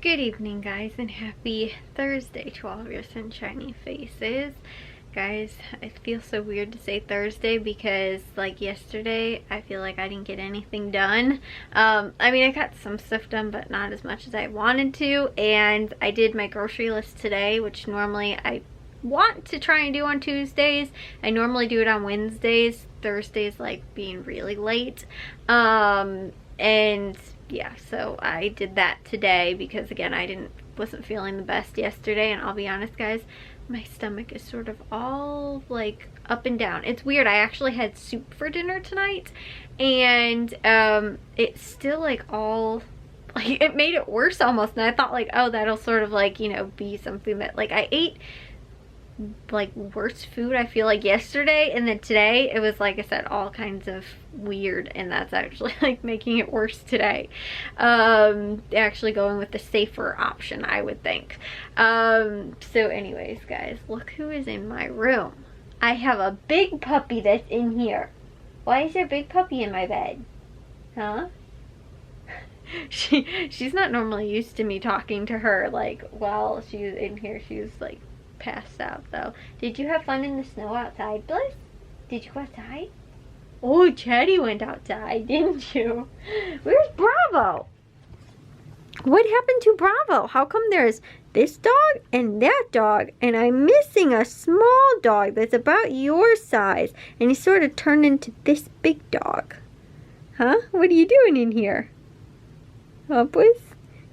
Good evening, guys, and happy Thursday to all of your sunshiny faces. Guys, it feels so weird to say Thursday because, like, yesterday, I feel like I didn't get anything done. I mean, I got some stuff done, but not as much as I wanted to, and I did my grocery list today, which normally I want to try and do on Tuesdays. I normally do it on Wednesdays. Thursdays, like, being really late. And yeah, so I did that today because, again, I wasn't feeling the best yesterday, and I'll be honest, guys, my stomach is sort of all like up and down. It's weird. I actually had soup for dinner tonight, and it's still like all like, it made it worse almost, and I thought like, oh, that'll sort of like, you know, be something that like I ate like worse food I feel like yesterday, and then today it was, like I said, all kinds of weird, and that's actually like making it worse today. Actually going with the safer option, I would think. So anyways, guys, look who is in my room. I have a big puppy that's in here. Why is there a big puppy in my bed? Huh? She's not normally used to me talking to her like while she's in here. She's like passed out though. Did you have fun in the snow outside, Bliss? Did you go outside? Oh, Chetty went outside, didn't you? Where's Bravo? What happened to Bravo? How come there's this dog and that dog, and I'm missing a small dog that's about your size, and he sort of turned into this big dog? Huh? What are you doing in here? Huh, Bliss?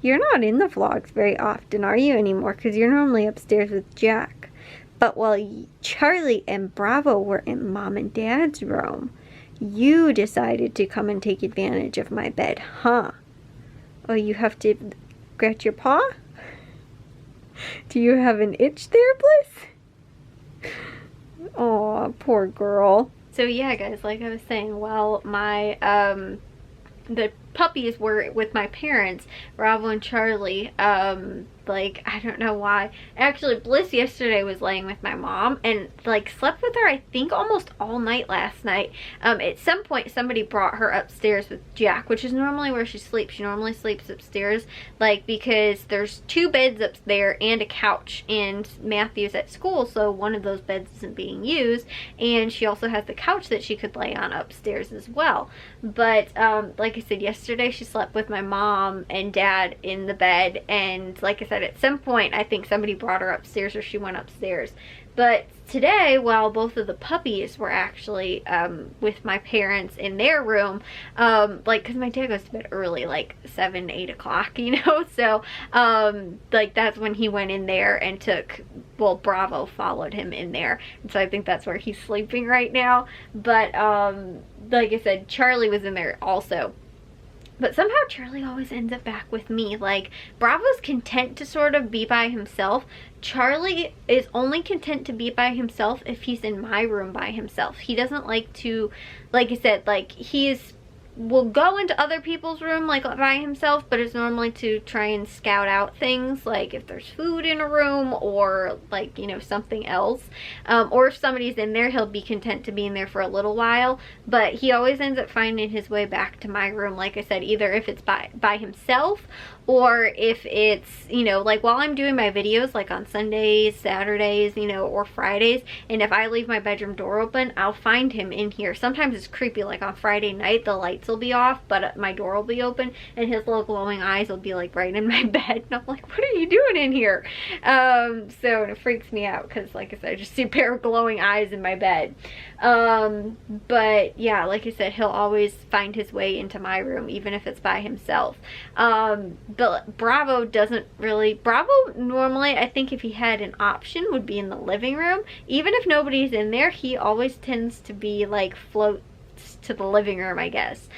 You're not in the vlogs very often, are you, anymore? Because you're normally upstairs with Jack. But while Charlie and Bravo were in Mom and Dad's room, you decided to come and take advantage of my bed, huh? Oh, you have to scratch your paw? Do you have an itch there, Bliss? Oh, poor girl. So yeah, guys, like I was saying, while my the puppies were with my parents, Bravo and Charlie, like, I don't know why. Actually, Bliss yesterday was laying with my mom and like slept with her, I think, almost all night last night. At some point somebody brought her upstairs with Jack, which is normally where she sleeps. She normally sleeps upstairs, like, because there's two beds up there and a couch, and Matthew's at school, so one of those beds isn't being used, and she also has the couch that she could lay on upstairs as well. But like I said, yesterday she slept with my mom and dad in the bed, and like I said, at some point I think somebody brought her upstairs or she went upstairs. But today, while both of the puppies were actually with my parents in their room, like, because my dad goes to bed early, like 7, 8 o'clock, you know, so like that's when he went in there and took, well, Bravo followed him in there, and so I think that's where he's sleeping right now. But like I said, Charlie was in there also. But somehow Charlie always ends up back with me. Like, Bravo's content to sort of be by himself. Charlie is only content to be by himself if he's in my room by himself. He doesn't like to, like I said, like, will go into other people's room like by himself, but it's normally to try and scout out things, like if there's food in a room or, like, you know, something else, or if somebody's in there, he'll be content to be in there for a little while. But he always ends up finding his way back to my room, like I said, either if it's by himself, or if it's, you know, like while I'm doing my videos, like on Sundays, Saturdays, you know, or Fridays, and if I leave my bedroom door open, I'll find him in here. Sometimes it's creepy, like on Friday night, the lights will be off, but my door will be open, and his little glowing eyes will be like right in my bed, and I'm like, what are you doing in here? So it freaks me out, because like I said, I just see a pair of glowing eyes in my bed. But yeah, like I said, he'll always find his way into my room, even if it's by himself. But Bravo doesn't really, Bravo normally, I think if he had an option, would be in the living room. Even if nobody's in there, he always tends to be like floats to the living room, I guess.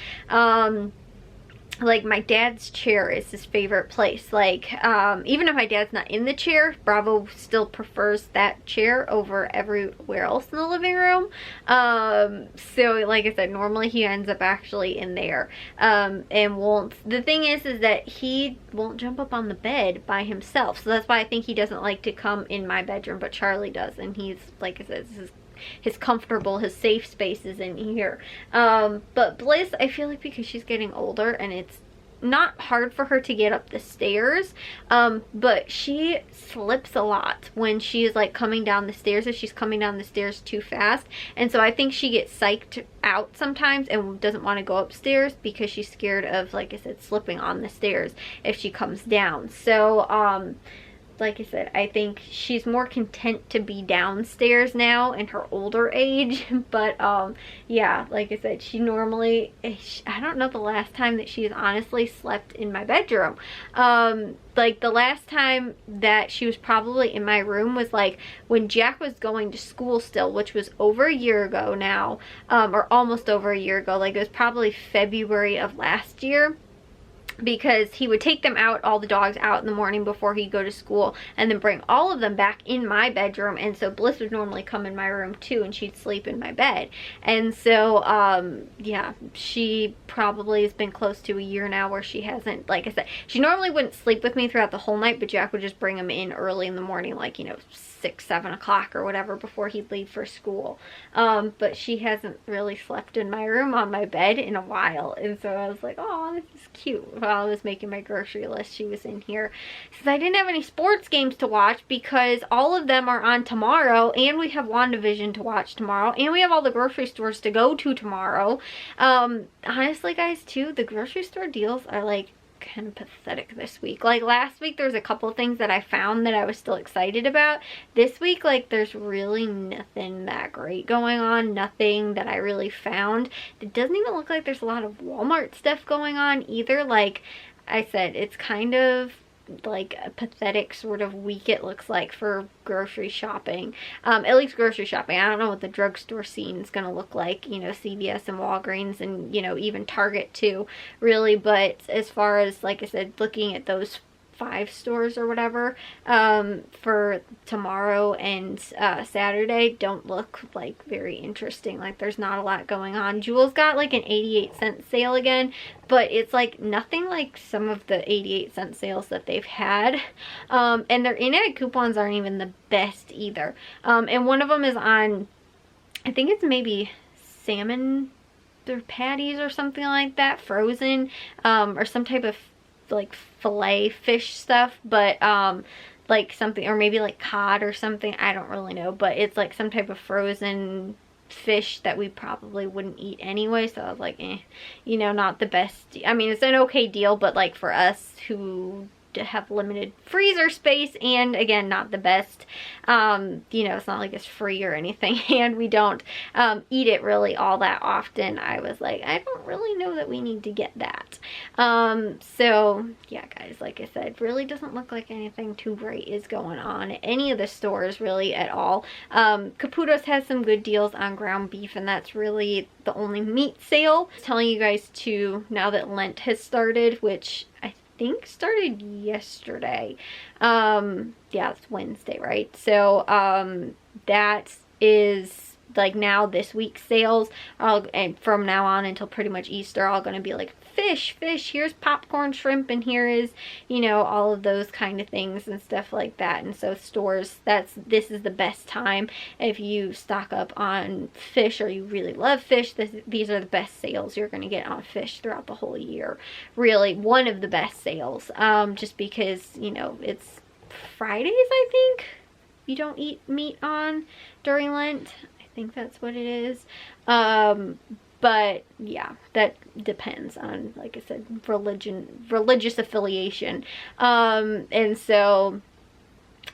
Like, my dad's chair is his favorite place. Like, even if my dad's not in the chair, Bravo still prefers that chair over everywhere else in the living room. So like I said, normally he ends up actually in there, and the thing is that he won't jump up on the bed by himself. So that's why I think he doesn't like to come in my bedroom, but Charlie does, and he's, like I said, this is his comfortable, his safe spaces in here. But Bliss, I feel like because she's getting older and it's not hard for her to get up the stairs, but she slips a lot when she is like coming down the stairs, if she's coming down the stairs too fast. And so I think she gets psyched out sometimes and doesn't want to go upstairs because she's scared of, like I said, slipping on the stairs if she comes down. So like I said, I think she's more content to be downstairs now in her older age. But yeah, like I said, she normally, I don't know the last time that she's honestly slept in my bedroom. Like the last time that she was probably in my room was like when Jack was going to school still, which was over a year ago now, or almost over a year ago. Like it was probably February of last year, because he would take them out, all the dogs out in the morning before he'd go to school, and then bring all of them back in my bedroom. And so Bliss would normally come in my room too, and she'd sleep in my bed. And so yeah, she probably has been close to a year now where she hasn't, like I said, she normally wouldn't sleep with me throughout the whole night, but Jack would just bring him in early in the morning, like, you know, 6, 7 o'clock or whatever before he'd leave for school. But she hasn't really slept in my room on my bed in a while. And so I was like, oh, this is cute. While I was making my grocery list, she was in here. Since I didn't have any sports games to watch because all of them are on tomorrow, and we have WandaVision to watch tomorrow, and we have all the grocery stores to go to tomorrow. Honestly, guys, too, the grocery store deals are like kind of pathetic this week. Like last week there was a couple of things that I found that I was still excited about. This week, like, there's really nothing that great going on, nothing that I really found. It doesn't even look like there's a lot of Walmart stuff going on either. Like I said, it's kind of like a pathetic sort of week it looks like for grocery shopping, at least grocery shopping. I don't know what the drugstore scene is going to look like, you know, CVS and Walgreens and, you know, even Target too, really. But as far as, like I said, looking at those 5 stores or whatever for tomorrow and Saturday don't look like very interesting. Like there's not a lot going on. Jewel's got like an 88-cent sale again, but it's like nothing like some of the 88-cent sales that they've had, and their in-ad coupons aren't even the best either. And one of them is on, I think it's maybe salmon or patties or something like that, frozen, or some type of like fillet fish stuff, but like something, or maybe like cod or something, I don't really know, but it's like some type of frozen fish that we probably wouldn't eat anyway. So I was like, you know, not the best. I mean, it's an okay deal, but like for us who have limited freezer space, and again, not the best, you know, it's not like it's free or anything, and we don't eat it really all that often. I was like, I don't really know that we need to get that. So yeah, guys, like I said, really doesn't look like anything too great is going on at any of the stores really at all. Caputo's has some good deals on ground beef, and that's really the only meat sale. I'm telling you guys too, now that Lent has started, which I think started yesterday. Yeah, it's Wednesday, right? So that is like now this week's sales, and from now on until pretty much Easter, all going to be like fish, here's popcorn shrimp, and here is, you know, all of those kind of things and stuff like that. And so stores, this is the best time if you stock up on fish or you really love fish. These are the best sales you're going to get on fish throughout the whole year. Really one of the best sales, just because, you know, it's Fridays, I think, you don't eat meat on during Lent. I think that's what it is. But yeah, that depends on, like I said, religious affiliation. And so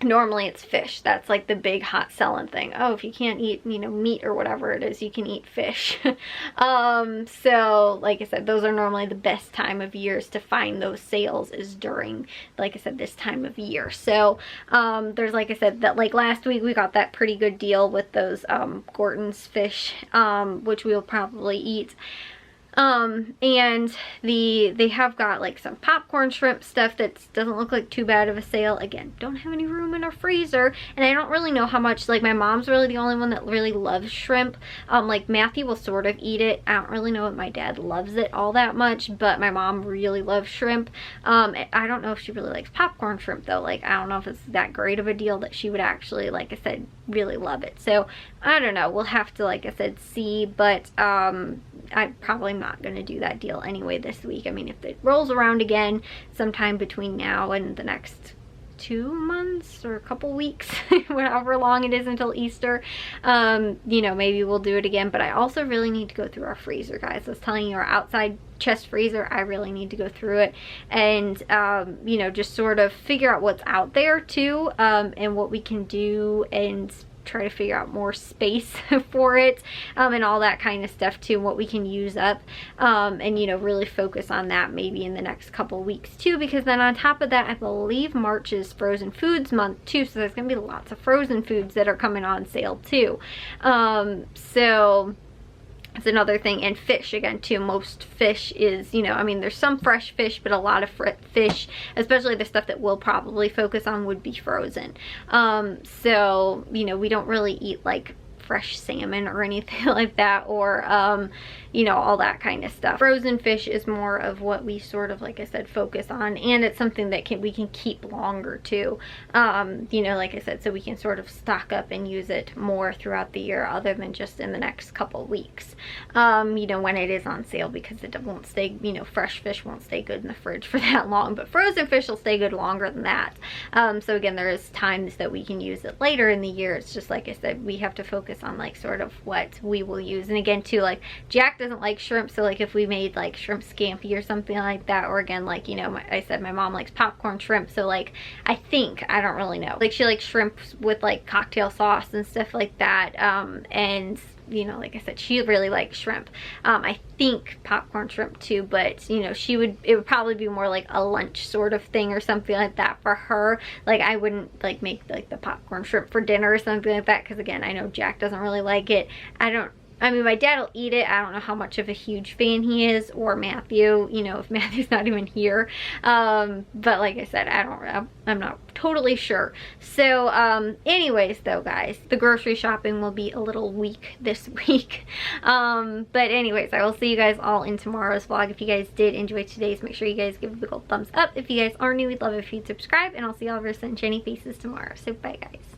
normally it's fish. That's like the big hot selling thing. Oh, if you can't eat, you know, meat or whatever it is, you can eat fish. So like I said, those are normally the best time of years to find those sales, is during, like I said, this time of year. So there's, like I said, that like last week we got that pretty good deal with those Gorton's fish, which we'll probably eat. And they have got like some popcorn shrimp stuff that doesn't look like too bad of a sale. Again, don't have any room in our freezer, and I don't really know how much. Like my mom's really the only one that really loves shrimp. Like Matthew will sort of eat it. I don't really know if my dad loves it all that much, but my mom really loves shrimp. I don't know if she really likes popcorn shrimp though. Like I don't know if it's that great of a deal that she would actually, like I said, really love it. So I don't know, we'll have to, like I said, see. But I'm probably not going to do that deal anyway this week. I mean, if it rolls around again sometime between now and the next 2 months or a couple weeks, however long it is until Easter, you know, maybe we'll do it again. But I also really need to go through our freezer, guys. I was telling you, our outside chest freezer, I really need to go through it and you know, just sort of figure out what's out there too, and what we can do, and try to figure out more space for it, and all that kind of stuff too, and what we can use up, and you know, really focus on that maybe in the next couple weeks too, because then on top of that, I believe March is frozen foods month too, so there's gonna be lots of frozen foods that are coming on sale too. So it's another thing. And fish again too. Most fish is, you know, I mean, there's some fresh fish, but a lot of fish, especially the stuff that we'll probably focus on, would be frozen. So, you know, we don't really eat like fresh salmon or anything like that, or you know, all that kind of stuff. Frozen fish is more of what we sort of, like I said, focus on, and it's something that we can keep longer too, you know, like I said, so we can sort of stock up and use it more throughout the year, other than just in the next couple weeks, you know, when it is on sale, because it won't stay, you know, fresh fish won't stay good in the fridge for that long, but frozen fish will stay good longer than that. So again, there is times that we can use it later in the year. It's just, like I said, we have to focus on like sort of what we will use. And again too, like Jack doesn't like shrimp, so like if we made like shrimp scampi or something like that, or again, like, you know, I said my mom likes popcorn shrimp, so like I don't really know, like she likes shrimp with like cocktail sauce and stuff like that, and you know, like I said, she really likes shrimp. I think popcorn shrimp too, but you know, it would probably be more like a lunch sort of thing or something like that for her. Like I wouldn't like make like the popcorn shrimp for dinner or something like that, because again, I know Jack doesn't really like it. I mean, my dad will eat it. I don't know how much of a huge fan he is, or Matthew, you know, if Matthew's not even here. But like I said, I'm not totally sure. So, anyways though, guys, the grocery shopping will be a little weak this week. But anyways, I will see you guys all in tomorrow's vlog. If you guys did enjoy today's, make sure you guys give it a big old thumbs up. If you guys are new, we'd love it if you'd subscribe, and I'll see all of your sunshiny faces tomorrow. So bye, guys.